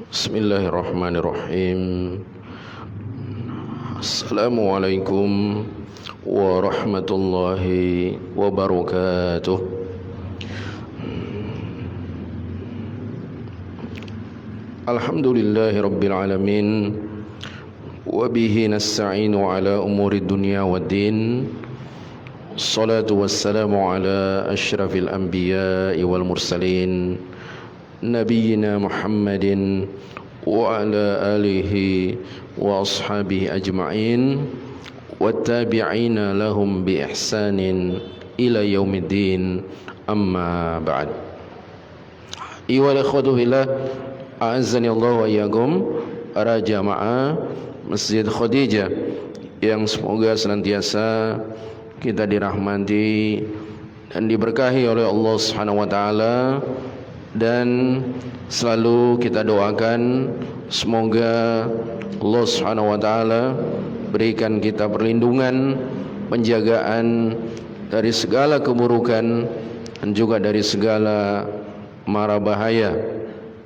Bismillahirrahmanirrahim. Assalamualaikum warahmatullahi wabarakatuh. Alhamdulillahi rabbil alamin. Wabihi nasta'inu ala umuri dunya waddin. Salatu wassalamu ala ashrafil anbiya'i wal mursalin, Nabiyyina Muhammadin wa ala alihi wa ashabihi ajma'in wattabi'ina lahum bi ihsanin ila yaumiddin, amma ba'd. Iwal ikhwatu fillah, a'azzani Allah wa iyyakum, para jamaah Masjid Khadijah yang semoga senantiasa kita dirahmati dan diberkahi oleh Allah Subhanahu wa taala, dan selalu kita doakan semoga Allah Subhanahu wa taala berikan kita perlindungan, penjagaan dari segala keburukan dan juga dari segala mara bahaya,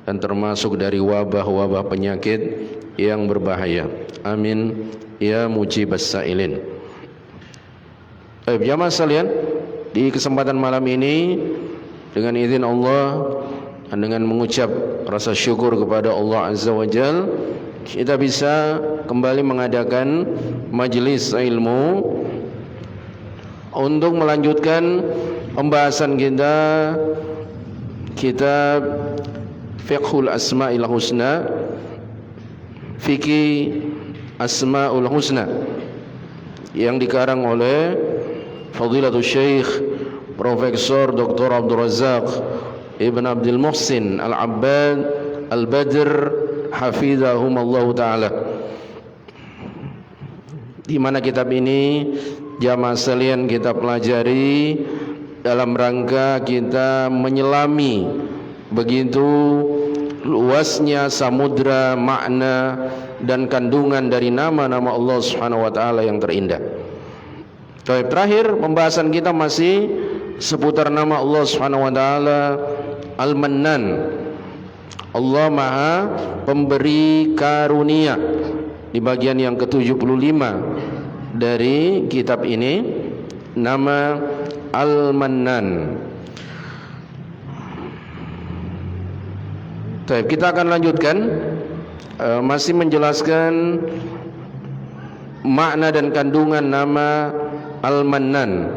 dan termasuk dari wabah-wabah penyakit yang berbahaya. Amin ya mujibas sailin. Jamaah sekalian, di kesempatan malam ini dengan izin Allah dan dengan mengucap rasa syukur kepada Allah Azza wa Jal, kita bisa kembali mengadakan majelis ilmu untuk melanjutkan pembahasan kita kitab Fiqhul Asma'il Husna, Fikih Asma'ul Husna, yang dikarang oleh Fadilatul Syekh Profesor Dr. Abdul Razak Ibn Abdul Muhsin Al-Abbad Al-Badr Hafidhahumallah Ta'ala, di mana kitab ini jamaah sekalian kita pelajari dalam rangka kita menyelami begitu luasnya samudra makna dan kandungan dari nama-nama Allah Subhanahu wa taala yang terindah. Terakhir pembahasan kita masih seputar nama Allah Subhanahu wa taala Al-Mannan, Allah Maha Pemberi Karunia, di bagian yang ke-75 dari kitab ini, nama Al-Mannan. Kita akan lanjutkan masih menjelaskan makna dan kandungan nama Al-Mannan,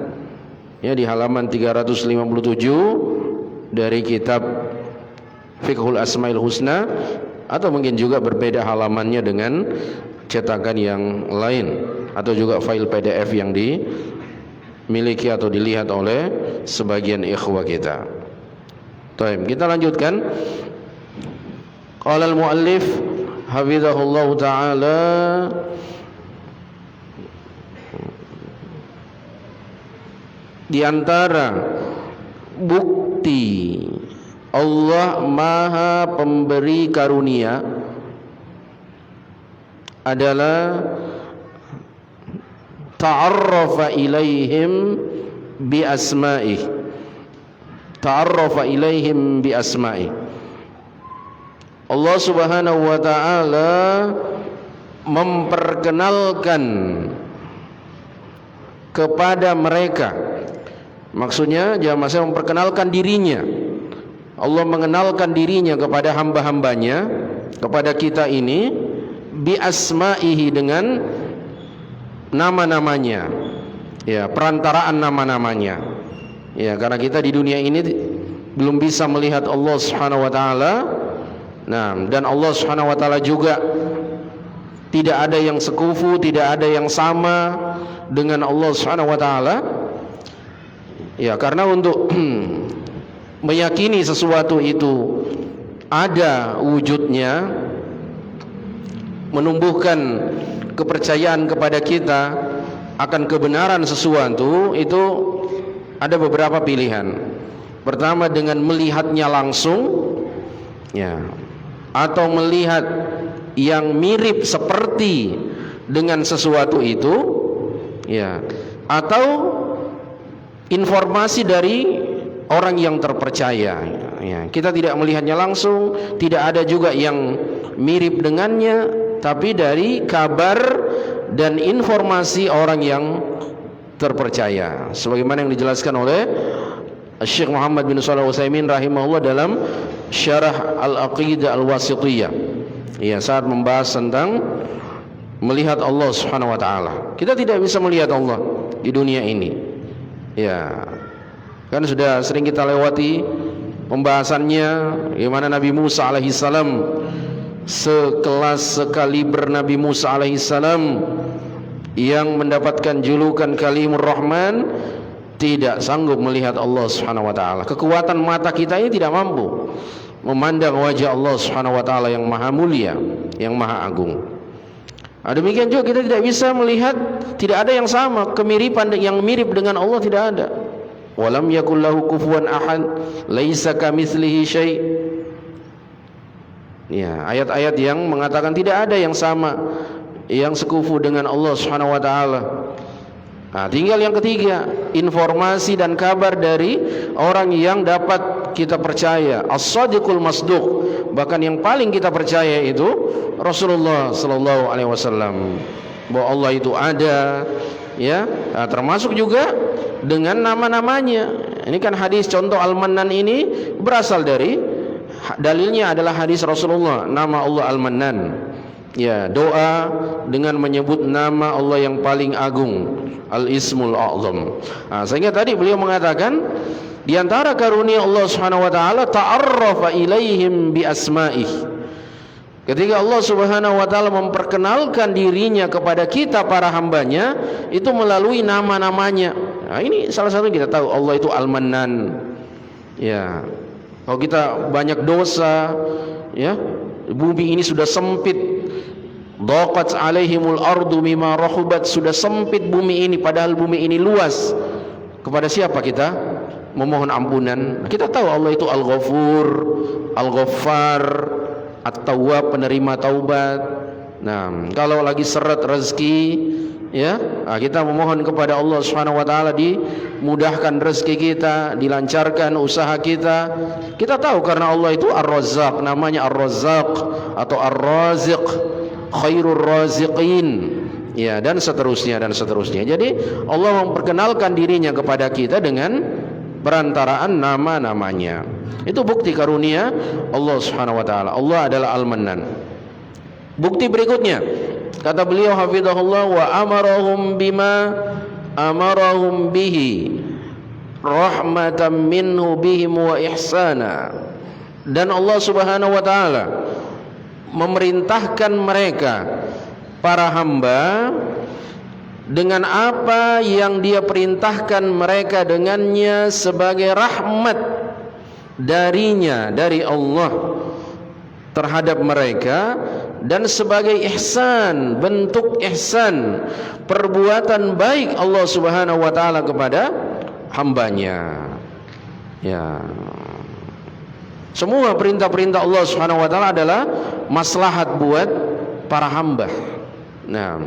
ya, di halaman 357 dari kitab Fiqhul Asma'il Husna, atau mungkin juga berbeda halamannya dengan cetakan yang lain, atau juga file PDF yang dimiliki atau dilihat oleh sebagian ikhwah kita. Kita lanjutkan. Qala al-muallif hafizahullah ta'ala, di antara bukti Allah Maha Pemberi Karunia adalah ta'arrafa ilaihim bi asma'ih. Ta'arrafa ilaihim bi asma'ih. Allah Subhanahu wa taala memperkenalkan kepada mereka, maksudnya jamaah saya memperkenalkan dirinya. Allah mengenalkan dirinya kepada hamba-hambanya, kepada kita ini, bi asma'ihi, dengan nama-namanya, ya, perantaraan nama-namanya, ya, karena kita di dunia ini belum bisa melihat Allah Subhanahu wa taala. Nah, dan Allah Subhanahu wa taala juga tidak ada yang sekufu, tidak ada yang sama dengan Allah Subhanahu wa taala. Ya, karena untuk meyakini sesuatu itu ada wujudnya, menumbuhkan kepercayaan kepada kita akan kebenaran sesuatu, itu ada beberapa pilihan. Pertama, dengan melihatnya langsung, ya, atau melihat yang mirip seperti dengan sesuatu itu, ya, atau informasi dari orang yang terpercaya. Ya, kita tidak melihatnya langsung, tidak ada juga yang mirip dengannya, tapi dari kabar dan informasi orang yang terpercaya, sebagaimana yang dijelaskan oleh Syekh Muhammad bin Shalih Al-Utsaimin rahimahullah dalam Syarah Al-Aqidah Al-Wasithiyah. Ya, saat membahas tentang melihat Allah Subhanahu wa taala. Kita tidak bisa melihat Allah di dunia ini. Ya. Kan sudah sering kita lewati pembahasannya bagaimana Nabi Musa alaihissalam, sekelas sekaliber Nabi Musa alaihissalam yang mendapatkan julukan Kalimur Rahman, tidak sanggup melihat Allah Subhanahu wa taala. Kekuatan mata kita ini tidak mampu memandang wajah Allah Subhanahu wa taala yang maha mulia, yang maha agung. Demikian juga kita tidak bisa melihat, tidak ada yang sama, kemiripan yang mirip dengan Allah tidak ada. Walam yakul lahu kufuwan ahad, laisa kamitslihi syai'. Ya, ayat-ayat yang mengatakan tidak ada yang sama, yang sekufu dengan Allah Subhanahu wa taala. Nah, tinggal yang ketiga, informasi dan kabar dari orang yang dapat kita percaya, as-sadiqul masduq. Bahkan yang paling kita percaya itu Rasulullah sallallahu alaihi wasallam, bahwa Allah itu ada, ya. Nah, termasuk juga dengan nama-namanya. Ini kan hadis contoh Al-Mannan ini berasal dari, dalilnya adalah hadis Rasulullah, nama Allah Al-Mannan. Ya, doa dengan menyebut nama Allah yang paling agung, Al-Ismul A'zam. Nah, sehingga tadi beliau mengatakan di antara karunia Allah Subhanahu wa taala, ta'arrafa ilaihim bi asma'ih. Ketika Allah Subhanahu wa taala memperkenalkan dirinya kepada kita para hambanya, itu melalui nama-namanya. Nah, ini salah satu kita tahu Allah itu Al-Mannan. Ya. Kalau kita banyak dosa, ya, bumi ini sudah sempit, dhaqat alaihimul ardu mimma rahubat, sudah sempit bumi ini padahal bumi ini luas. Kepada siapa kita memohon ampunan? Kita tahu Allah itu Al-Ghafur, Al-Ghaffar, At-Tawwab, penerima taubat. Nah, kalau lagi seret rezeki, ya, kita memohon kepada Allah Subhanahu wa taala dimudahkan rezeki kita, dilancarkan usaha kita. Kita tahu karena Allah itu Ar-Razzaq, namanya Ar-Razzaq atau Ar-Raziq, khairur raziqin, ya, dan seterusnya dan seterusnya. Jadi Allah memperkenalkan dirinya kepada kita dengan perantaraan nama-namanya. Itu bukti karunia Allah Subhanahu wa taala. Allah adalah Al-Mannan. Bukti berikutnya, kata beliau hafizahullah, wa amarahum bima amarahum bihi rahmatan minhu bihim wa ihsana. Dan Allah Subhanahu wa taala memerintahkan mereka para hamba dengan apa yang Dia perintahkan mereka dengannya sebagai rahmat darinya, dari Allah terhadap mereka, dan sebagai ihsan, bentuk ihsan, perbuatan baik Allah Subhanahu wa taala kepada hambanya. Ya. Semua perintah-perintah Allah Subhanahu wa taala adalah maslahat buat para hamba. Nah,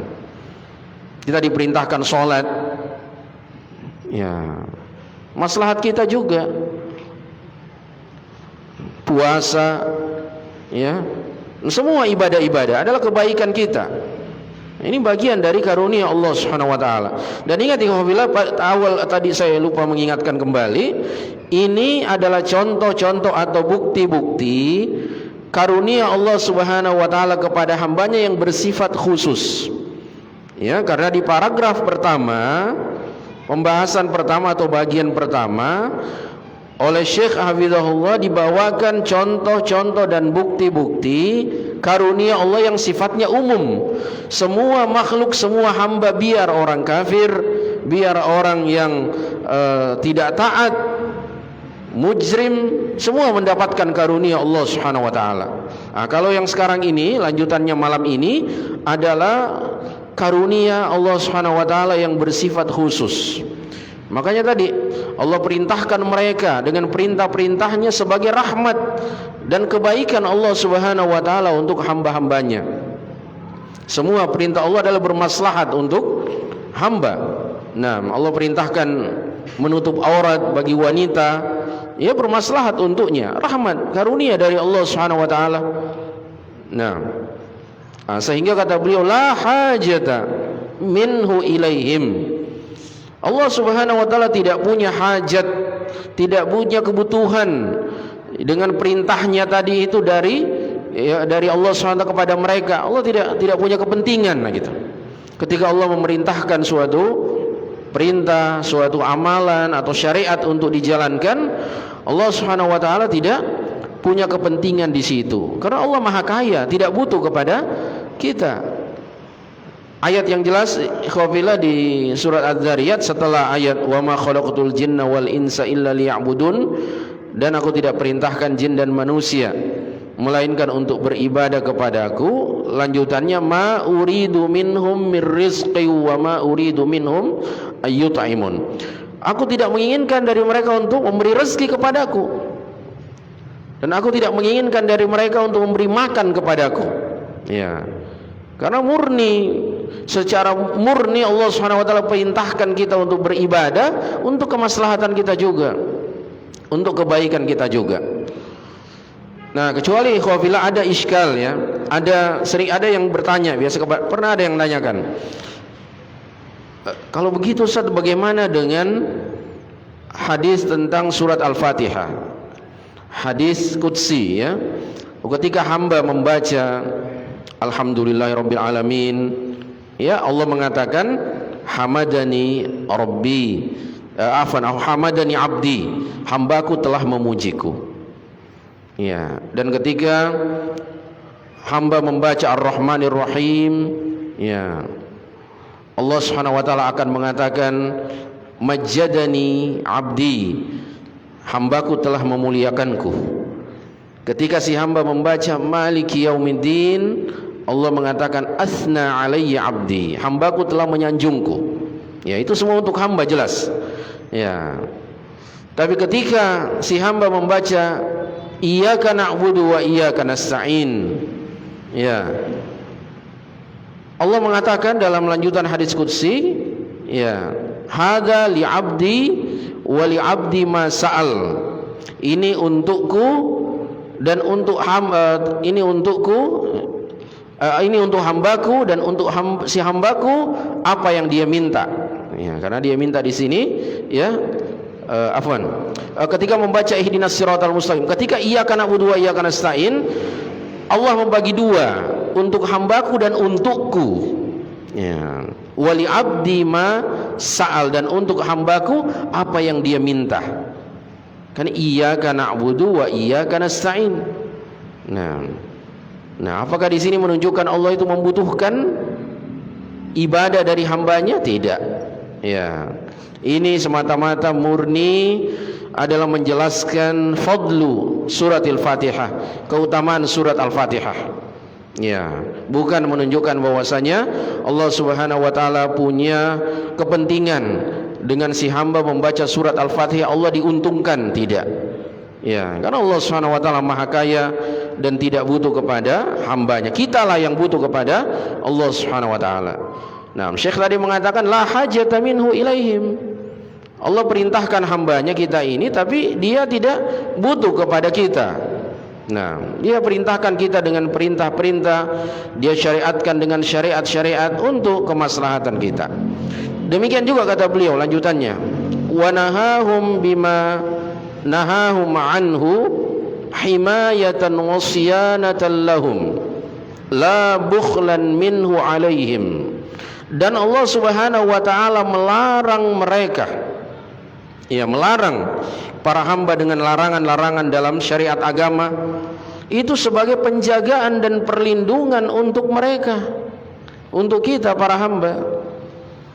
kita diperintahkan sholat, ya, maslahat kita juga. Puasa, ya, semua ibadah-ibadah adalah kebaikan kita. Ini bagian dari karunia Allah Subhanahu wa taala. Dan ingat, ikhwafillah, awal tadi saya lupa mengingatkan kembali, ini adalah contoh-contoh atau bukti-bukti karunia Allah Subhanahu wa taala kepada hambanya yang bersifat khusus. Ya, karena di paragraf pertama, pembahasan pertama atau bagian pertama, oleh Syekh hafizahullah dibawakan contoh-contoh dan bukti-bukti karunia Allah yang sifatnya umum. Semua makhluk, semua hamba, biar orang kafir, biar orang yang tidak taat, mujrim, semua mendapatkan karunia Allah Subhanahu wa taala. Nah, kalau yang sekarang ini, lanjutannya malam ini adalah karunia Allah Subhanahu wa taala yang bersifat khusus. Makanya tadi Allah perintahkan mereka dengan perintah-perintahnya sebagai rahmat dan kebaikan Allah Subhanahu wa taala untuk hamba-hambanya. Semua perintah Allah adalah bermaslahat untuk hamba. Nah, Allah perintahkan menutup aurat bagi wanita, ya bermaslahat untuknya, rahmat karunia dari Allah Subhanahu wa taala. Nah, sehingga kata beliau la hajata minhu ilaihim. Allah Subhanahu wa taala tidak punya hajat, tidak punya kebutuhan dengan perintahnya tadi itu dari Allah SWT kepada mereka. Allah tidak punya kepentingan gitu. Ketika Allah memerintahkan suatu perintah, suatu amalan atau syariat untuk dijalankan, Allah Subhanahu wa taala tidak punya kepentingan di situ. Karena Allah Maha Kaya, tidak butuh kepada kita. Ayat yang jelas ikhwafillah di surat Az-Zariyat setelah ayat wa ma khalaqtul jinna wal insa illa liya'budun, dan aku tidak perintahkan jin dan manusia melainkan untuk beribadah kepadaku. Lanjutannya ma uridu minhum mir rizqi wa ma uridu minhum ayyut'imun. Aku tidak menginginkan dari mereka untuk memberi rezeki kepadaku, dan aku tidak menginginkan dari mereka untuk memberi makan kepadaku. Ya. Karena secara murni Allah Subhanahu wa taala perintahkan kita untuk beribadah untuk kemaslahatan kita juga, untuk kebaikan kita juga. Nah, kecuali ikhwafillah ada iskal ya. Sering ada yang bertanya, pernah ada yang menanyakan, kalau begitu Ustaz, bagaimana dengan hadis tentang surat Al-Fatihah? Hadis qudsi ya. Ketika hamba membaca Alhamdulillahirabbil alamin, ya Allah mengatakan hamadani rabbi, hamadani abdi, hambaku telah memujiku. Ya, dan ketika hamba membaca Ar-Rahmanir Rahim, ya Allah Subhanahu wa taala akan mengatakan majjadani abdi, hambaku telah memuliakanku. Ketika si hamba membaca Maliki Yaumiddin, Allah mengatakan asna alayya abdi, hambaku telah menyanjungku. Ya, itu semua untuk hamba jelas. Ya. Tapi ketika si hamba membaca iyyaka na'budu wa iyyaka nasta'in, ya Allah mengatakan dalam lanjutan hadis qudsi, ya hadza li 'abdi wa li 'abdi ma sa'al. Ini untukku dan untuk ini untuk hambaku dan untuk si hambaku apa yang dia minta. Ya, karena dia minta di sini ya ketika membaca ihdinas siratal mustaqim, ketika iyyaka na'budu wa iyyaka nasta'in, Allah membagi dua, untuk hambaku dan untukku. Ya, wali abdi ma sa'al, dan untuk hambaku apa yang dia minta. Kan iyyaka na'budu wa iyyaka nasta'in. Nah, apakah di sini menunjukkan Allah itu membutuhkan ibadah dari hambanya? Tidak. Ya. Ini semata-mata murni adalah menjelaskan fadlu suratil Fatihah, keutamaan surat Al-Fatihah. Ya, bukan menunjukkan bahwasanya Allah Subhanahu wa taala punya kepentingan dengan si hamba membaca surat Al-Fatihah, Allah diuntungkan, tidak. Ya, karena Allah Subhanahu wa taala Maha Kaya dan tidak butuh kepada hambanya. Kitalah yang butuh kepada Allah Subhanahu wa taala. Nah, Syekh tadi mengatakan la hajata minhu ilaihim. Allah perintahkan hambanya kita ini, tapi dia tidak butuh kepada kita. Nah, dia perintahkan kita dengan perintah-perintah, dia syariatkan dengan syariat-syariat untuk kemaslahatan kita. Demikian juga kata beliau lanjutannya, wa nahahum bima nahahum anhu himayatan wa siyanatan lahum la bukhlan minhu alaihim. Dan Allah Subhanahu wa taala melarang mereka, ya melarang para hamba dengan larangan-larangan dalam syariat agama itu sebagai penjagaan dan perlindungan untuk mereka, untuk kita para hamba.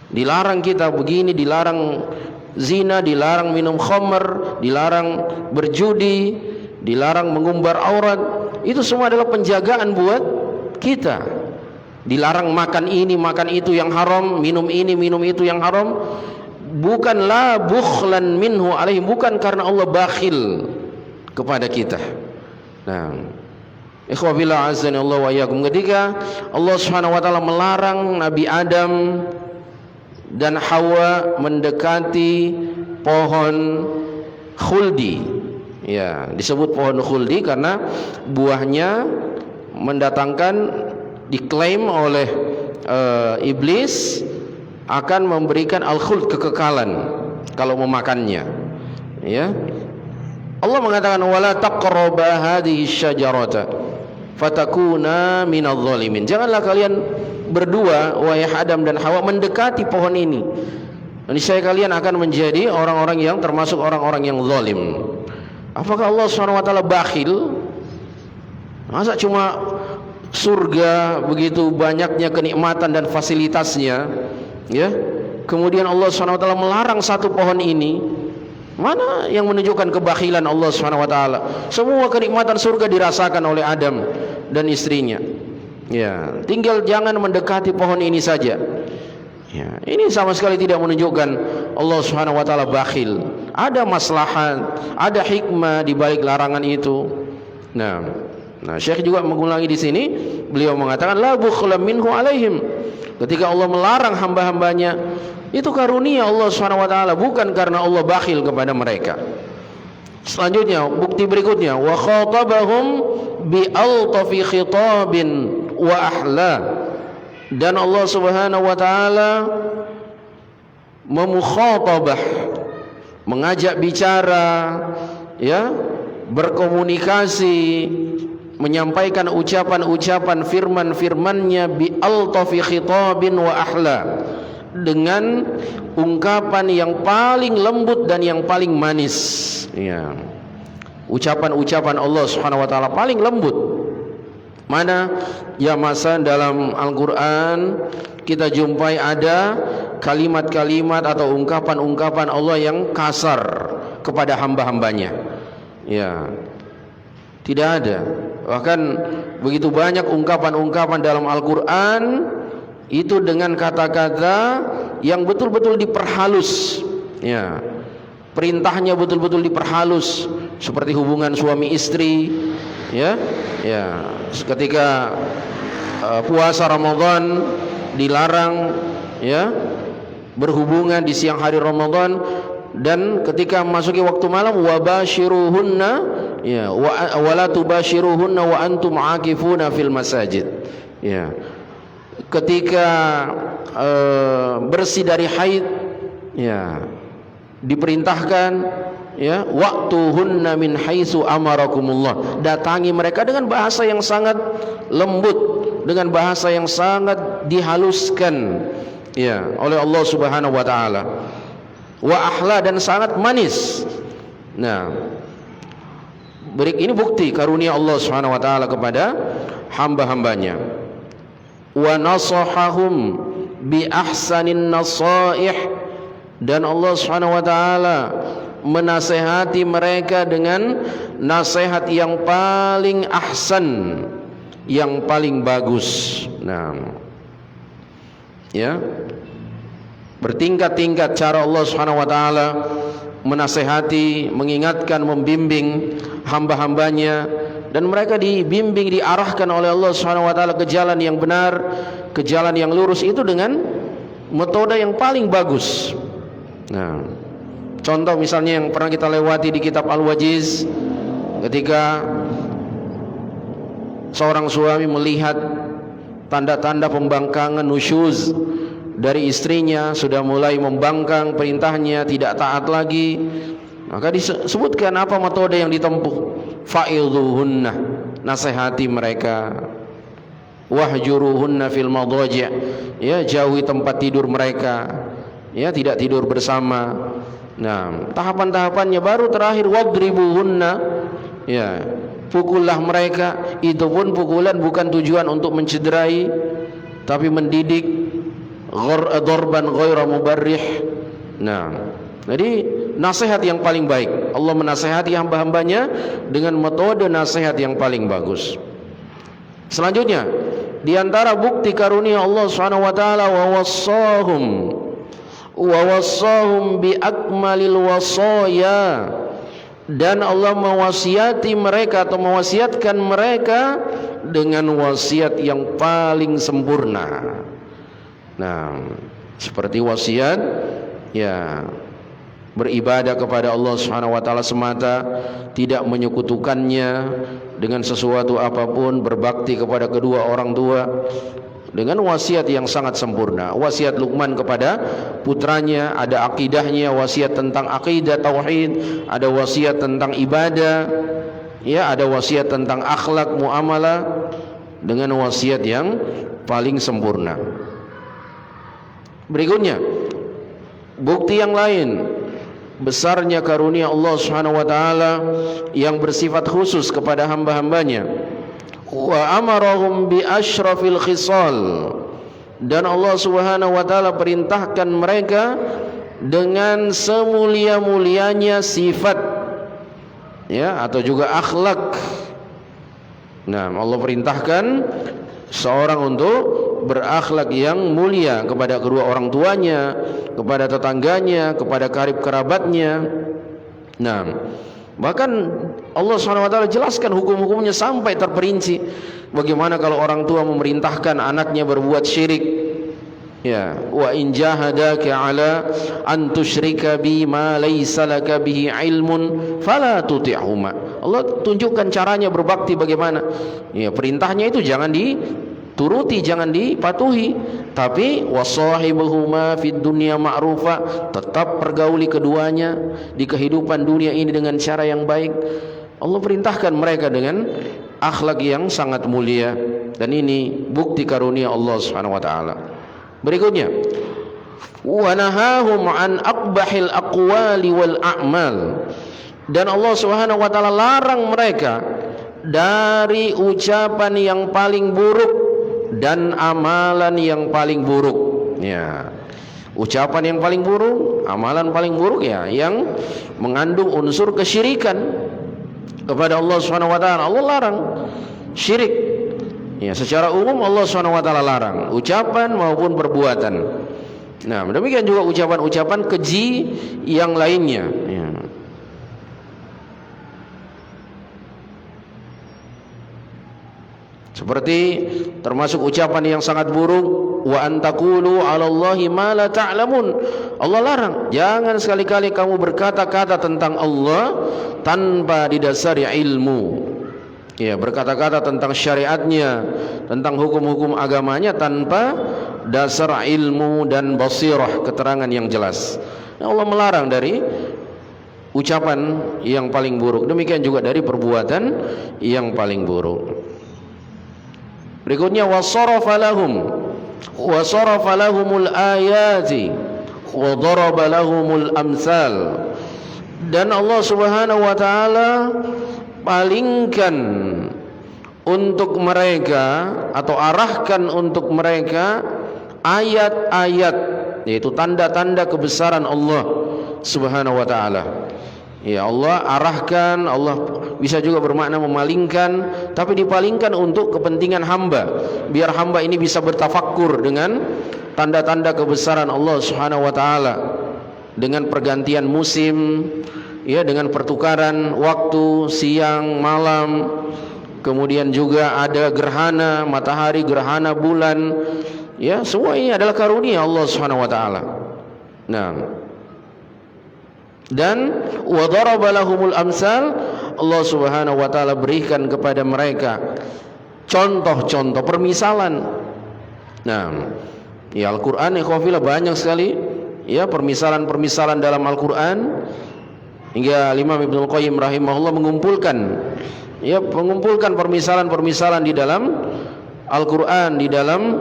Dilarang kita begini, dilarang zina, dilarang minum khamr, dilarang berjudi, dilarang mengumbar aurat. Itu semua adalah penjagaan buat kita. Dilarang makan ini, makan itu yang haram, minum ini, minum itu yang haram. Bukan la bukhlan minhu alaihim, bukan karena Allah bakhil kepada kita. Nah, ikhwah billah azani Allah wa iyyakum, ketika Allah Subhanahu wa taala melarang Nabi Adam dan Hawa mendekati pohon khuldi, Ya, disebut pohon khuldi karena buahnya mendatangkan, diklaim oleh iblis akan memberikan al-khuld, kekekalan kalau memakannya. Ya. Allah mengatakan wala taqraba hadhihi syajarata fatakuna minadh dhalimin. Janganlah kalian berdua wahai Adam dan Hawa mendekati pohon ini. Niscaya kalian akan menjadi orang-orang yang termasuk orang-orang yang zalim. Apakah Allah SWT bakhil? Masa cuma surga begitu banyaknya kenikmatan dan fasilitasnya, ya? Kemudian Allah SWT melarang satu pohon ini. Mana yang menunjukkan kebakhilan Allah SWT? Semua kenikmatan surga dirasakan oleh Adam dan istrinya. Ya, tinggal jangan mendekati pohon ini saja. Ya, ini sama sekali tidak menunjukkan Allah SWT bakhil. Ada maslahat, ada hikmah di balik larangan itu. Nah, Syekh juga mengulangi di sini, beliau mengatakan la bukhla minhu alaihim. Ketika Allah melarang hamba-hambanya, itu karunia Allah SWT, bukan karena Allah bakhil kepada mereka. Selanjutnya, bukti berikutnya, wa khatabahum bi altafi khitabin wa ahla. Dan Allah Subhanahu wa taala memukhatabah, mengajak bicara, ya, berkomunikasi, menyampaikan ucapan-ucapan firman-firmannya bi altafi khitabin wa ahla, dengan ungkapan yang paling lembut dan yang paling manis. Ya. Ucapan-ucapan Allah Subhanahu wa taala paling lembut. Mana ya masa dalam Al-Qur'an kita jumpai ada kalimat-kalimat atau ungkapan-ungkapan Allah yang kasar kepada hamba-hambanya. Ya. Tidak ada. Bahkan begitu banyak ungkapan-ungkapan dalam Al-Qur'an itu dengan kata-kata yang betul-betul diperhalus. Ya. Perintahnya betul-betul diperhalus, seperti hubungan suami istri, ya. Ya, ketika puasa Ramadan dilarang, ya, berhubungan di siang hari Ramadan, dan ketika masuki waktu malam wabashiruhunna, ya, wala tubashiruhunna wa antum aakifuna fil masajid. Ya. Ketika bersih dari haid, ya, diperintahkan, ya, waqtuhunna min haitsu amarakumullah, datangi mereka dengan bahasa yang sangat lembut, dengan bahasa yang sangat dihaluskan, ya, oleh Allah Subhanahu wa taala. Wa ahla, dan sangat manis. Nah, ini bukti karunia Allah Subhanahu wa taala kepada hamba-hambanya. Wa nasahahum bi ahsanin nasaih, dan Allah Subhanahu wa taala menasehati mereka dengan nasihat yang paling ahsan, yang paling bagus. Nah, ya, bertingkat-tingkat cara Allah Subhanahu wa taala menasehati, mengingatkan, membimbing hamba-hambanya, dan mereka dibimbing, diarahkan oleh Allah Subhanahu wa taala ke jalan yang benar, ke jalan yang lurus, itu dengan metode yang paling bagus. Nah, contoh misalnya yang pernah kita lewati di kitab Al-Wajiz, ketika seorang suami melihat tanda-tanda pembangkangan nusyuz dari istrinya, sudah mulai membangkang perintahnya, tidak taat lagi, maka disebutkan apa metode yang ditempuh. Fa'idhuhunna, nasihati mereka. Wahjuruhunna fil madaji', ya, jauhi tempat tidur mereka, ya, tidak tidur bersama. Nah, tahapan-tahapannya baru terakhir wadribuhunna, ya, pukullah mereka. Itu pun pukulan bukan tujuan untuk mencederai, tapi mendidik, darban ghaira mubarrih. Nah, jadi nasihat yang paling baik. Allah menasihati hamba-hambanya dengan metode nasihat yang paling bagus. Selanjutnya, di antara bukti karunia Allah Subhanahu wa taala, wa wassahum bi akmalil wasaya, dan Allah mewasiati mereka atau mewasiatkan mereka dengan wasiat yang paling sempurna. Nah, seperti wasiat, ya, beribadah kepada Allah Subhanahu wa taala semata, tidak menyekutukannya dengan sesuatu apapun, berbakti kepada kedua orang tua dengan wasiat yang sangat sempurna. Wasiat Luqman kepada putranya, ada akidahnya, wasiat tentang akidah tauhid, ada wasiat tentang ibadah, ya, ada wasiat tentang akhlak muamalah dengan wasiat yang paling sempurna. Berikutnya, bukti yang lain besarnya karunia Allah Subhanahu wa taala yang bersifat khusus kepada hamba-hambanya. Wa amarahum bi asyrafil khisal, dan Allah Subhanahu wa taala perintahkan mereka dengan semulia-mulianya sifat, ya, atau juga akhlak. Nah, Allah perintahkan seorang untuk berakhlak yang mulia kepada kedua orang tuanya, kepada tetangganya, kepada karib kerabatnya. Nah, bahkan Allah SWT jelaskan hukum-hukumnya sampai terperinci. Bagaimana kalau orang tua memerintahkan anaknya berbuat syirik, ya, wa in jahadaka ala an tusyrika bi ma laysa laka bihi ilmun fala tuti'huma. Allah tunjukkan caranya berbakti bagaimana. Ya, perintahnya itu jangan dituruti, jangan dipatuhi, tapi wasahibuhuma fid dunya ma'rufa, tetap pergauli keduanya di kehidupan dunia ini dengan cara yang baik. Allah perintahkan mereka dengan akhlak yang sangat mulia, dan ini bukti karunia Allah Subhanahu wa taala. Berikutnya, wa nahahum an aqbahil aqwali wal a'mal, dan Allah Subhanahu wa taala larang mereka dari ucapan yang paling buruk dan amalan yang paling buruk. Ya, ucapan yang paling buruk, amalan paling buruk, ya, yang mengandung unsur kesyirikan kepada Allah Subhanahu wa taala. Allah larang syirik. Ya, secara umum Allah Subhanahu wa taala larang ucapan maupun perbuatan. Nah, demikian juga ucapan-ucapan keji yang lainnya, ya. Seperti termasuk ucapan yang sangat buruk, wa antaqulu 'alallahi ma la ta'lamun. Allah larang, jangan sekali-kali kamu berkata-kata tentang Allah tanpa didasari ilmu. Ya, berkata-kata tentang syariatnya, tentang hukum-hukum agamanya tanpa dasar ilmu dan basirah, keterangan yang jelas. Allah melarang dari ucapan yang paling buruk, demikian juga dari perbuatan yang paling buruk. Berikutnya, wasarafa lahumul ayati wa daraba lahumul amsal, dan Allah Subhanahu wa taala palingkan untuk mereka atau arahkan untuk mereka ayat-ayat, yaitu tanda-tanda kebesaran Allah Subhanahu wa taala. Ya, Allah arahkan, Allah bisa juga bermakna memalingkan, tapi dipalingkan untuk kepentingan hamba, biar hamba ini bisa bertafakkur dengan tanda-tanda kebesaran Allah Subhanahu wa taala, dengan pergantian musim, ya, dengan pertukaran waktu siang malam, kemudian juga ada gerhana matahari, gerhana bulan, ya, semua ini adalah karunia Allah Subhanahu wa taala. Nah, dan wa daraba lahumul amsal, Allah Subhanahu wa taala berikan kepada mereka contoh-contoh permisalan. Nah, ya, Al-Qur'an ikhwafillah banyak sekali, ya, permisalan-permisalan dalam Al-Qur'an, hingga Imam Ibnu Qayyim rahimahullah mengumpulkan permisalan-permisalan di dalam Al-Qur'an, di dalam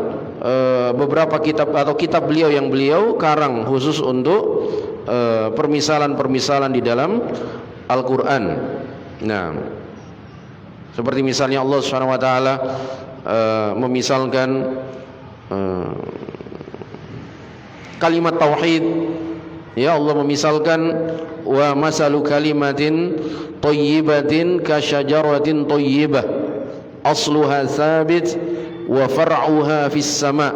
beberapa kitab atau kitab beliau yang beliau karang khusus untuk permisalan-permisalan di dalam Al-Qur'an. Nah, seperti misalnya Allah Subhanahu wa taala memisalkan kalimat tauhid. Ya, Allah memisalkan wa masalu kalimatin thayyibatin kasyajaratin thayyibah asluha thabit wa far'uha fis sama'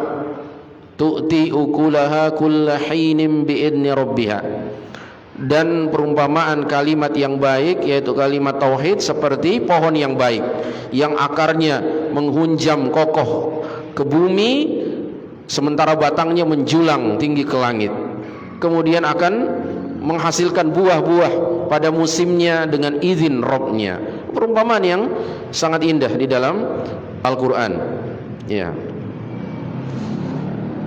tu'ti ukulaha kulla hinin bi'idni rabbiha. Dan perumpamaan kalimat yang baik, yaitu kalimat tauhid, seperti pohon yang baik yang akarnya menghunjam kokoh ke bumi, sementara batangnya menjulang tinggi ke langit, kemudian akan menghasilkan buah-buah pada musimnya dengan izin Rabbnya. Perumpamaan yang sangat indah di dalam Al-Quran. Ya.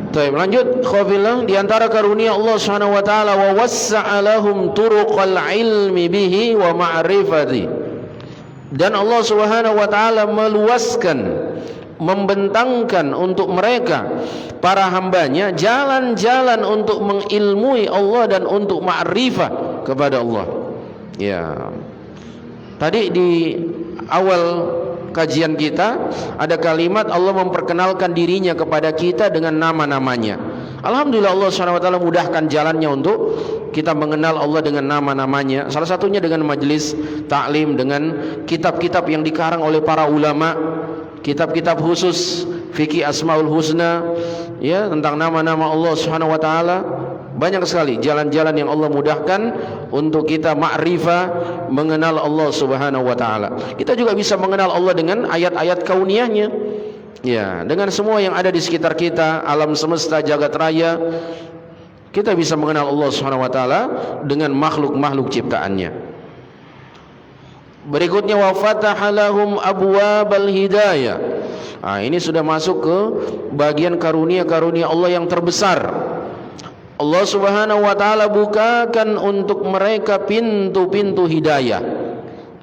Baik, lanjut. Khawfillah, di antara karunia Allah Subhanahu wa taala, wa wassa'a lahum turuqal ilmi bihi wa ma'rifati. Dan Allah Subhanahu wa taala meluaskan, membentangkan untuk mereka para hambanya jalan-jalan untuk mengilmui Allah dan untuk ma'rifah kepada Allah. Ya. Tadi di awal kajian kita ada kalimat Allah memperkenalkan dirinya kepada kita dengan nama-namanya. Alhamdulillah Allah SWT mudahkan jalannya untuk kita mengenal Allah dengan nama-namanya. Salah satunya dengan majlis taklim, dengan kitab-kitab yang dikarang oleh para ulama, kitab-kitab khusus fikih Asmaul Husna, ya, tentang nama-nama Allah Subhanahu wa taala. Banyak sekali jalan-jalan yang Allah mudahkan untuk kita ma'rifah, mengenal Allah Subhanahu wa taala. Kita juga bisa mengenal Allah dengan ayat-ayat kauniyahnya. Ya, dengan semua yang ada di sekitar kita, alam semesta, jagat raya, kita bisa mengenal Allah Subhanahu wa taala dengan makhluk-makhluk ciptaannya. Berikutnya, wa fataha lahum abwabal hidayah. Nah, ini sudah masuk ke bagian karunia-karunia Allah yang terbesar. Allah Subhanahu wa taala bukakan untuk mereka pintu-pintu hidayah.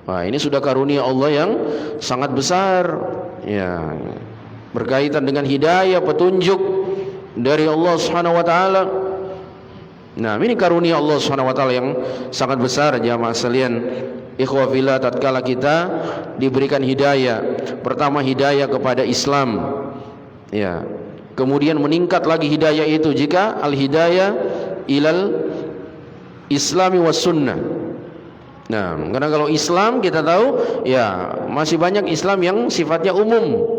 Nah, ini sudah karunia Allah yang sangat besar. Ya, berkaitan dengan hidayah, petunjuk dari Allah Subhanahu wa taala. Nah, ini karunia Allah Subhanahu wa taala yang sangat besar, jamaah sekalian. Ikhwah fillah, tatkala kita diberikan hidayah, pertama hidayah kepada Islam, ya, kemudian meningkat lagi hidayah itu jika al-hidayah ilal islami was sunnah. Nah, karena kalau Islam kita tahu, ya, masih banyak Islam yang sifatnya umum.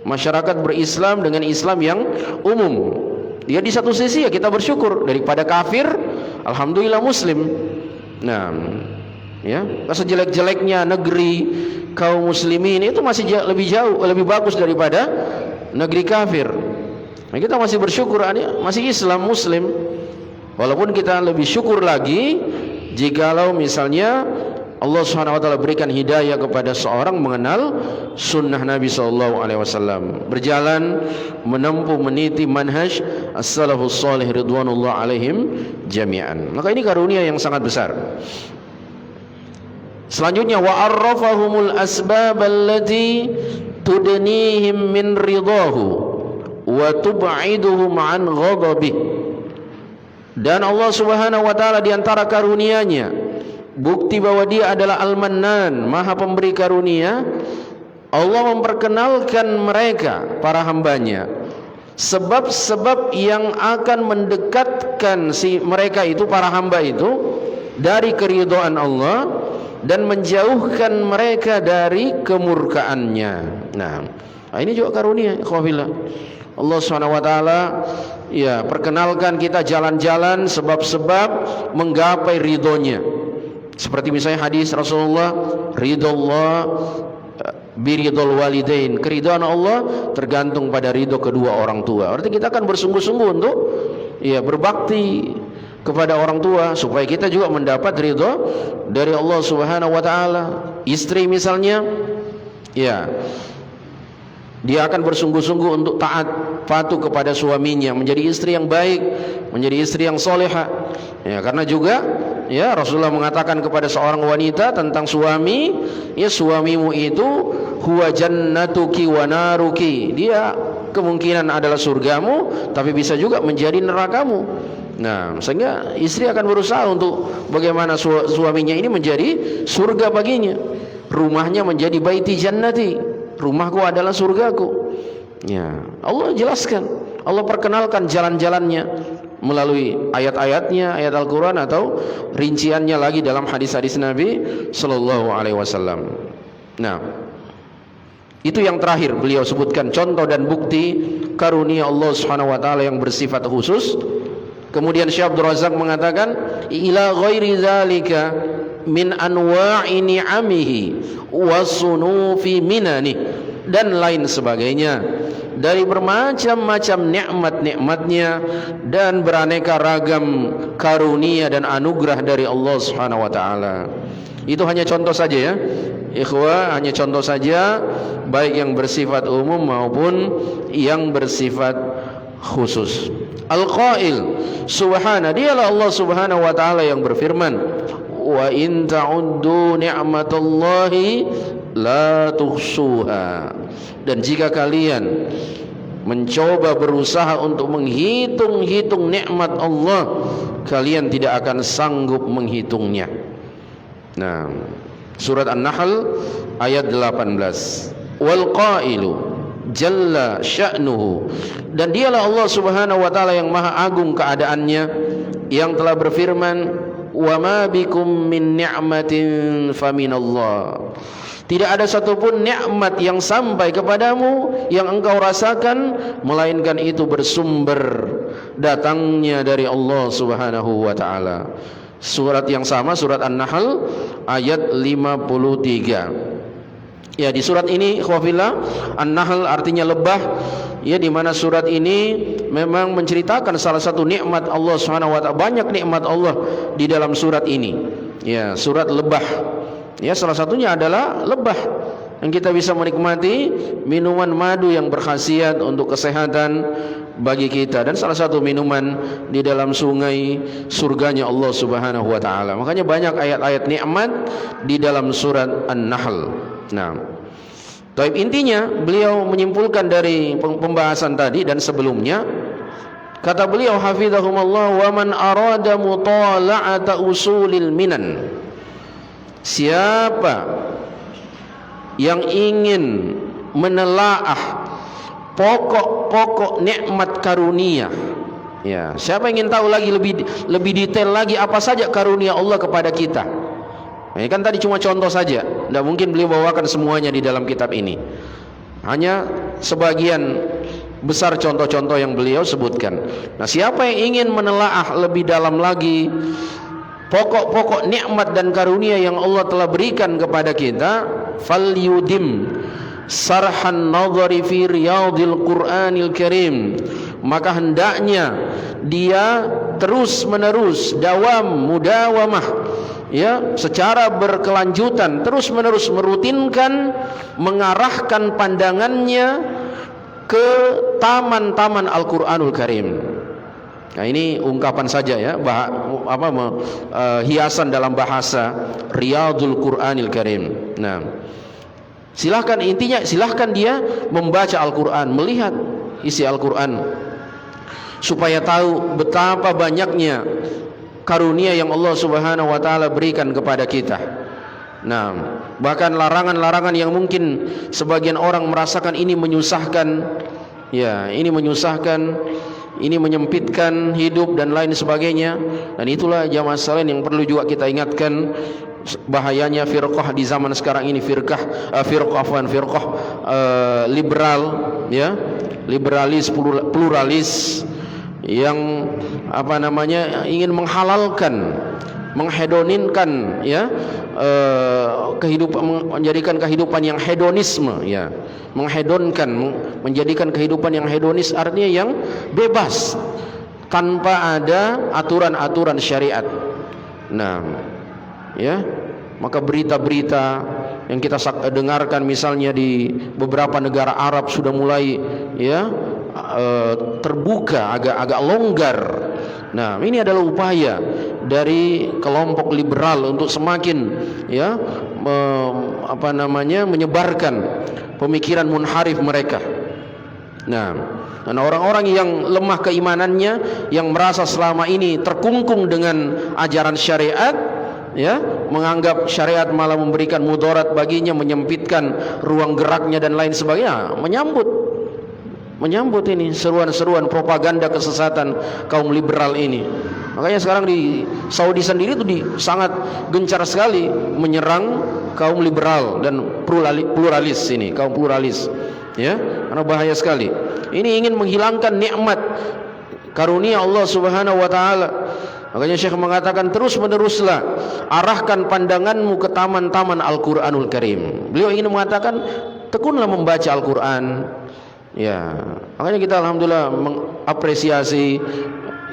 Masyarakat berislam dengan Islam yang umum. Dia di satu sisi ya kita bersyukur, daripada kafir, alhamdulillah muslim. Nah, ya, sejelek-jeleknya negeri kaum muslimin itu masih lebih bagus daripada negeri kafir. Nah, kita masih bersyukur masih Islam muslim. Walaupun kita lebih syukur lagi jikalau misalnya Allah Subhanahu wa taala berikan hidayah kepada seorang mengenal sunnah Nabi sallallahu alaihi wasallam, berjalan menempuh meniti manhaj as-salafus salih ridwanullah alaihim jami'an. Maka ini karunia yang sangat besar. Selanjutnya, wa arrafahumul asbab allati tudnihim min ridahu wa tub'iduhum an ghadabih. Dan Allah Subhanahu wa taala di antara karunia-Nya, bukti bahwa Dia adalah Al-Mannan, Maha Pemberi karunia, Allah memperkenalkan mereka para hambanya sebab-sebab yang akan mendekatkan mereka itu, para hamba itu, dari keridhaan Allah dan menjauhkan mereka dari kemurkaannya. Nah, ini juga karunia, ikhwafillah. Allah Subhanahu wa taala ya perkenalkan kita jalan-jalan sebab-sebab menggapai ridhonya. Seperti misalnya hadis Rasulullah, ridhollah biridhol walidain, keridhaan Allah tergantung pada ridho kedua orang tua. Artinya kita akan bersungguh-sungguh untuk ya berbakti kepada orang tua supaya kita juga mendapat ridho dari Allah Subhanahu wa taala. Istri misalnya, ya, dia akan bersungguh-sungguh untuk taat, patuh kepada suaminya, menjadi istri yang baik, menjadi istri yang solehah. Ya, karena juga ya Rasulullah mengatakan kepada seorang wanita tentang suami, ya, suamimu itu huwa jannatuki wa naruki. Dia kemungkinan adalah surgamu, tapi bisa juga menjadi nerakamu. Nah, sehingga istri akan berusaha untuk bagaimana suaminya ini menjadi surga baginya. Rumahnya menjadi baiti jannati, rumahku adalah surgaku. Ya, Allah jelaskan, Allah perkenalkan jalan-jalannya melalui ayat-ayatnya, ayat Al-Quran atau rinciannya lagi dalam hadis-hadis Nabi Sallallahu Alaihi Wasallam. Nah, itu yang terakhir beliau sebutkan contoh dan bukti karunia Allah Subhanahu Wa Taala yang bersifat khusus. Kemudian Syekh Abdul Razak mengatakan, ila ghairi zalika min anwa'i ni'amihi wa sunufi minani, dan lain sebagainya dari bermacam-macam nikmat-nikmatnya dan beraneka ragam karunia dan anugerah dari Allah Subhanahu wa taala. Itu hanya contoh saja ya. Ikhwah, hanya contoh saja, baik yang bersifat umum maupun yang bersifat khusus. Al-Qail subhana, dialah Allah Subhanahu wa taala yang berfirman, wa in ta'uddu ni'matallahi la tuhsuha. Dan jika kalian mencoba berusaha untuk menghitung-hitung nikmat Allah, kalian tidak akan sanggup menghitungnya. Nah, surat An-Nahl ayat 18. Wal qailu jalla sya'nuhu, dan dialah Allah Subhanahu wa taala yang maha agung keadaannya, yang telah berfirman, wa ma bikum min ni'matin faminallah. Tidak ada satupun nikmat yang sampai kepadamu yang engkau rasakan melainkan itu bersumber datangnya dari Allah Subhanahu wa taala. Surat yang sama, surat An-Nahl ayat 53. Ya, di surat ini ikhwafillah, An-Nahl artinya lebah. Ya, di mana surat ini memang menceritakan salah satu nikmat Allah Subhanahu wa taala. Banyak nikmat Allah di dalam surat ini. Ya, surat lebah. Ya, salah satunya adalah lebah, yang kita bisa menikmati minuman madu yang berkhasiat untuk kesehatan bagi kita, dan salah satu minuman di dalam sungai surganya Allah Subhanahu wa taala. Makanya banyak ayat-ayat nikmat di dalam surat An-Nahl. Nah, taib, intinya beliau menyimpulkan dari pembahasan tadi dan sebelumnya, kata beliau hafizahumullah, wa man arada mutala'ata usulil minan, siapa yang ingin menelaah pokok-pokok nikmat karunia, ya, siapa yang ingin tahu lagi lebih detail lagi apa saja karunia Allah kepada kita. Ini kan tadi cuma contoh saja, tidak mungkin beliau bawakan semuanya di dalam kitab ini. Hanya sebagian besar contoh-contoh yang beliau sebutkan. Nah, siapa yang ingin menelaah lebih dalam lagi pokok-pokok nikmat dan karunia yang Allah telah berikan kepada kita, falyudim sarhan nadhari fi riyadil Qur'anil Karim, maka hendaknya dia terus menerus mudawamah, ya, secara berkelanjutan, terus menerus merutinkan mengarahkan pandangannya ke taman-taman Al-Qur'anul Karim. Nah, ini ungkapan saja ya, hiasan dalam bahasa Riyadul Qur'anil Karim. Nah, silahkan, intinya silahkan dia membaca Al-Quran, melihat isi Al-Quran, supaya tahu betapa banyaknya karunia yang Allah Subhanahu wa taala berikan kepada kita. Nah, bahkan larangan-larangan yang mungkin sebagian orang merasakan ini menyusahkan, ya, ini menyusahkan, ini menyempitkan hidup dan lain sebagainya. Dan itulah jamaah sekalian yang perlu juga kita ingatkan, bahayanya firqah di zaman sekarang ini, firqah liberal, ya, liberalis, pluralis, yang ingin menghalalkan, menghedoninkan, ya, kehidupan, menjadikan kehidupan yang hedonisme, ya, menghedonkan, menjadikan kehidupan yang hedonis, artinya yang bebas tanpa ada aturan-aturan syariat. Nah, ya, maka berita-berita yang kita dengarkan misalnya di beberapa negara Arab sudah mulai, ya, terbuka, agak longgar. Nah, ini adalah upaya dari kelompok liberal untuk semakin, ya, menyebarkan pemikiran munharif mereka. Nah, dan orang-orang yang lemah keimanannya, yang merasa selama ini terkungkung dengan ajaran syariat, ya, menganggap syariat malah memberikan mudarat baginya, menyempitkan ruang geraknya dan lain sebagainya, menyambut ini seruan-seruan propaganda kesesatan kaum liberal ini. Makanya sekarang di Saudi sendiri itu sangat gencar sekali menyerang kaum liberal dan pluralis ini, kaum pluralis, ya, karena bahaya sekali. Ini ingin menghilangkan nikmat karunia Allah Subhanahu wa taala. Makanya Syekh mengatakan, terus meneruslah arahkan pandanganmu ke taman-taman Al-Quranul Karim. Beliau ingin mengatakan, tekunlah membaca Al-Quran, Ya, makanya kita alhamdulillah mengapresiasi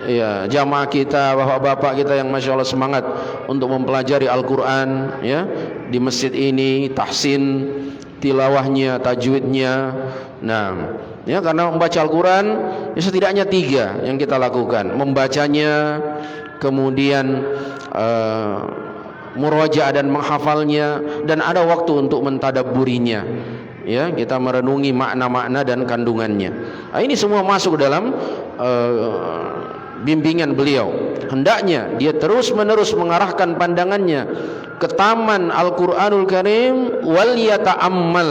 ya jamaah kita, bapak-bapak kita yang masya Allah semangat untuk mempelajari Al-Quran ya di masjid ini, tahsin tilawahnya, tajwidnya. Nah, ya karena membaca Al-Quran ya setidaknya 3 yang kita lakukan: membacanya, kemudian murajaah dan menghafalnya, dan ada waktu untuk mentadabburinya. Ya, kita merenungi makna-makna dan kandungannya. Nah, ini semua masuk dalam bimbingan beliau. Hendaknya dia terus-menerus mengarahkan pandangannya ke taman Al-Qur'anul Karim wal yata'ammal.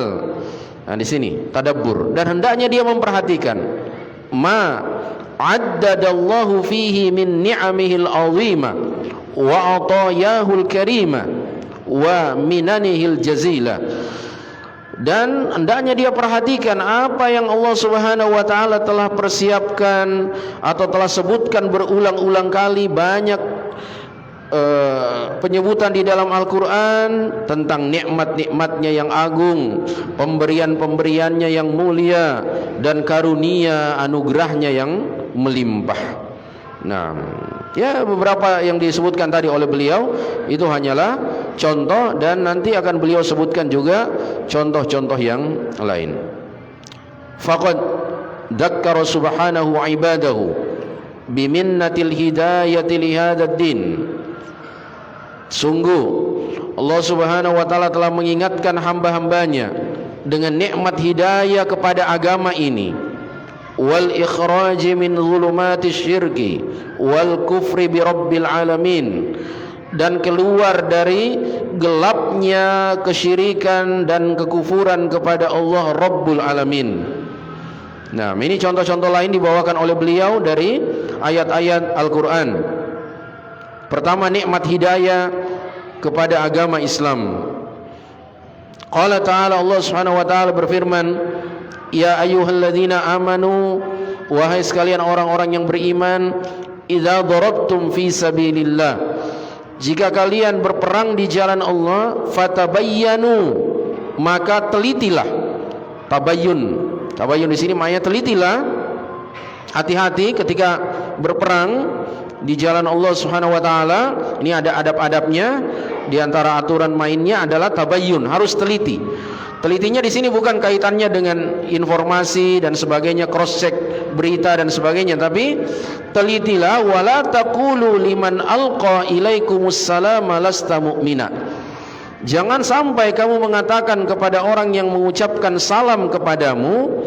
Nah, di sini tadabbur, dan hendaknya dia memperhatikan ma addadallahu fihi min ni'amihil azima wa atayahul karima wa minanihil jazila. Dan hendaknya dia perhatikan apa yang Allah Subhanahu wa taala telah persiapkan atau telah sebutkan berulang-ulang kali, banyak penyebutan di dalam Al-Quran tentang nikmat-nikmatnya yang agung, pemberian-pemberiannya yang mulia, dan karunia anugerahnya yang melimpah. Nah, ya beberapa yang disebutkan tadi oleh beliau itu hanyalah contoh, dan nanti akan beliau sebutkan juga contoh-contoh yang lain. Faqad dzakkara subhanahu ibadahu biminnatil hidayati li hadzal din. Sungguh Allah Subhanahu wa taala telah mengingatkan hamba-hambanya dengan nikmat hidayah kepada agama ini, wal ikhraji min zulumatis syirki wal kufri bi rabbil alamin, dan keluar dari gelapnya kesyirikan dan kekufuran kepada Allah Rabbul Alamin. Nah, ini contoh-contoh lain dibawakan oleh beliau dari ayat-ayat Al-Quran. Pertama, nikmat hidayah kepada agama Islam. Qala ta'ala, Allah Subhanahu wa ta'ala berfirman, ya ayyuhalladzina amanu, wahai sekalian orang-orang yang beriman, idza darabtum fi sabilillah, jika kalian berperang di jalan Allah, fatabayyanu, maka telitilah. Tabayyun di sini maknanya telitilah, hati-hati ketika berperang di jalan Allah Subhanahu wa taala. Ini ada adab-adabnya. Di antara aturan mainnya adalah tabayyun, harus teliti. Telitinya di sini bukan kaitannya dengan informasi dan sebagainya, cross check berita dan sebagainya, tapi telitilah wala taqulu liman alqa ilaikumussalama lasta mu'mina. Jangan sampai kamu mengatakan kepada orang yang mengucapkan salam kepadamu,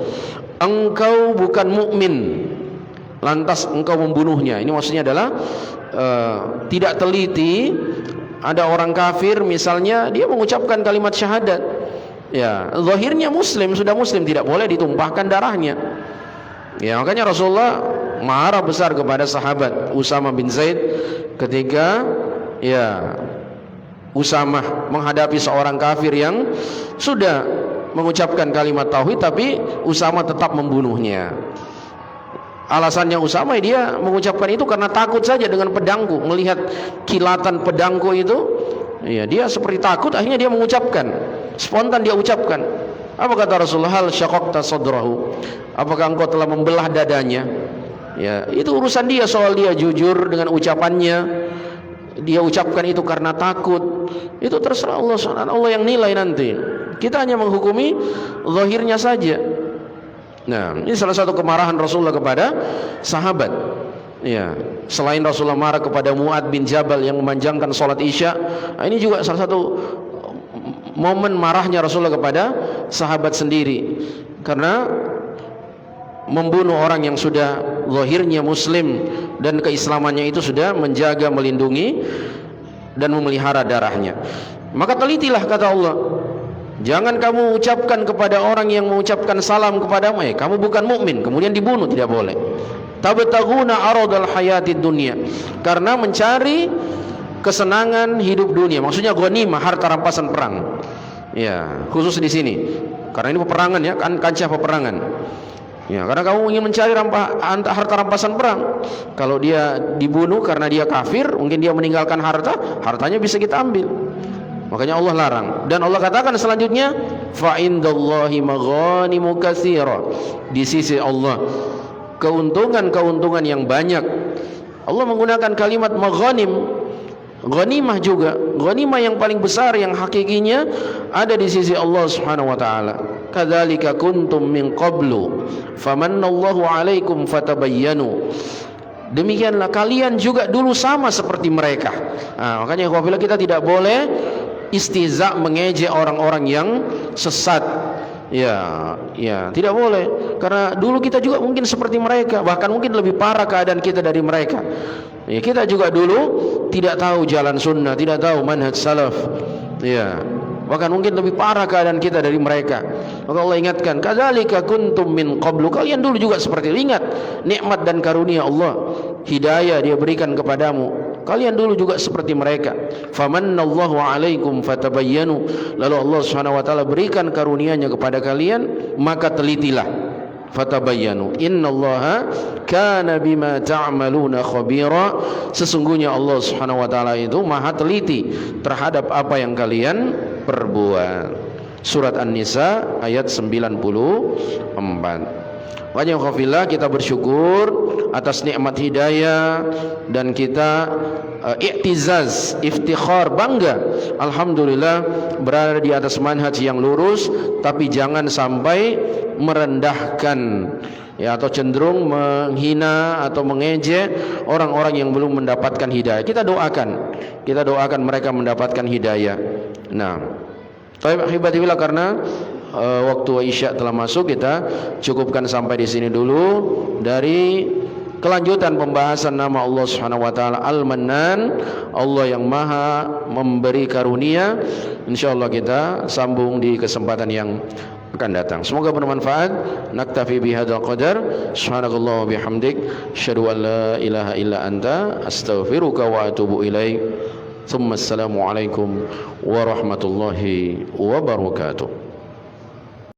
engkau bukan mukmin, lantas engkau membunuhnya. Ini maksudnya adalah tidak teliti. Ada orang kafir misalnya, dia mengucapkan kalimat syahadat, ya zahirnya muslim, sudah muslim, tidak boleh ditumpahkan darahnya. Ya, makanya Rasulullah marah besar kepada sahabat Usama bin Zaid ketika ya Usamah menghadapi seorang kafir yang sudah mengucapkan kalimat tauhid, tapi Usama tetap membunuhnya. Alasannya Usama, dia mengucapkan itu karena takut saja dengan pedangku, melihat kilatan pedangku itu, ya dia seperti takut, akhirnya dia mengucapkan, spontan dia ucapkan. Apa kata Rasulullah? Hal syaqaqta sadrahu, apakah engkau telah membelah dadanya? Ya, itu urusan dia, soal dia jujur dengan ucapannya, dia ucapkan itu karena takut, itu terserah Allah, Allah yang nilai nanti. Kita hanya menghukumi zahirnya saja. Nah, ini salah satu kemarahan Rasulullah kepada sahabat. Ya, selain Rasulullah marah kepada Mu'ad bin Jabal yang memanjangkan sholat Isya, nah ini juga salah satu momen marahnya Rasulullah kepada sahabat sendiri, karena membunuh orang yang sudah zahirnya muslim dan keislamannya itu sudah menjaga, melindungi dan memelihara darahnya. Maka telitilah, kata Allah, jangan kamu ucapkan kepada orang yang mengucapkan salam kepadamu, kamu bukan mukmin, kemudian dibunuh, tidak boleh. Tabtaguna aradal hayatid dunya, karena mencari kesenangan hidup dunia, maksudnya ghanimah, harta rampasan perang. Ya, khusus di sini, karena ini peperangan, ya kan, kancah peperangan. Ya, karena kamu ingin mencari harta rampasan perang. Kalau dia dibunuh karena dia kafir, mungkin dia meninggalkan harta, hartanya bisa kita ambil. Makanya Allah larang. Dan Allah katakan selanjutnya, fa indallahi maghanimu katsira. Di sisi Allah keuntungan-keuntungan yang banyak. Allah menggunakan kalimat maghanim. Ghanimah juga, ghanimah yang paling besar yang hakikinya ada di sisi Allah Subhanahu wa taala. Kadzalika kuntum min qablu famannallahu 'alaikum fatabayyanu. Demikianlah kalian juga dulu sama seperti mereka. Nah, makanya apabila kita tidak boleh istihza, mengejek orang-orang yang sesat. Ya, tidak boleh. Karena dulu kita juga mungkin seperti mereka, bahkan mungkin lebih parah keadaan kita dari mereka. Ya, kita juga dulu tidak tahu jalan sunnah, tidak tahu manhaj salaf. Ya, bahkan mungkin lebih parah keadaan kita dari mereka. Maka Allah ingatkan, kadzalika kuntum min qablu. Kalian dulu juga seperti itu. Ingat nikmat dan karunia Allah, hidayah dia berikan kepadamu. Kalian dulu juga seperti mereka. Famannallahu 'alaikum fatabayyanu. Lalu Allah Subhanahu wa taala berikan karunia-Nya kepada kalian, maka telitilah. Fatabayyanu. Innallaha kana bima ta'maluna khabira. Sesungguhnya Allah Subhanahu wa taala itu maha teliti terhadap apa yang kalian perbuat. Surat An-Nisa ayat 94. Makanya khafillah, kita bersyukur atas nikmat hidayah dan kita i'tizaz, iftikhar, bangga, alhamdulillah berada di atas manhaj yang lurus, tapi jangan sampai merendahkan ya, atau cenderung menghina atau mengejek orang-orang yang belum mendapatkan hidayah. Kita doakan mereka mendapatkan hidayah. Nah, Alhamdulillah, karena waktu Isya telah masuk, kita cukupkan sampai di sini dulu dari kelanjutan pembahasan nama Allah Subhanahu wa taala Al-Mannan, Allah yang Maha memberi karunia. Insyaallah kita sambung di kesempatan yang akan datang. Semoga bermanfaat. Naktafi bihadzal qadar. Subhanakallah wa bihamdik, asyhadu an la ilaha illa anta, astaghfiruka wa atubu ilaik. Assalamualaikum warahmatullahi wabarakatuh.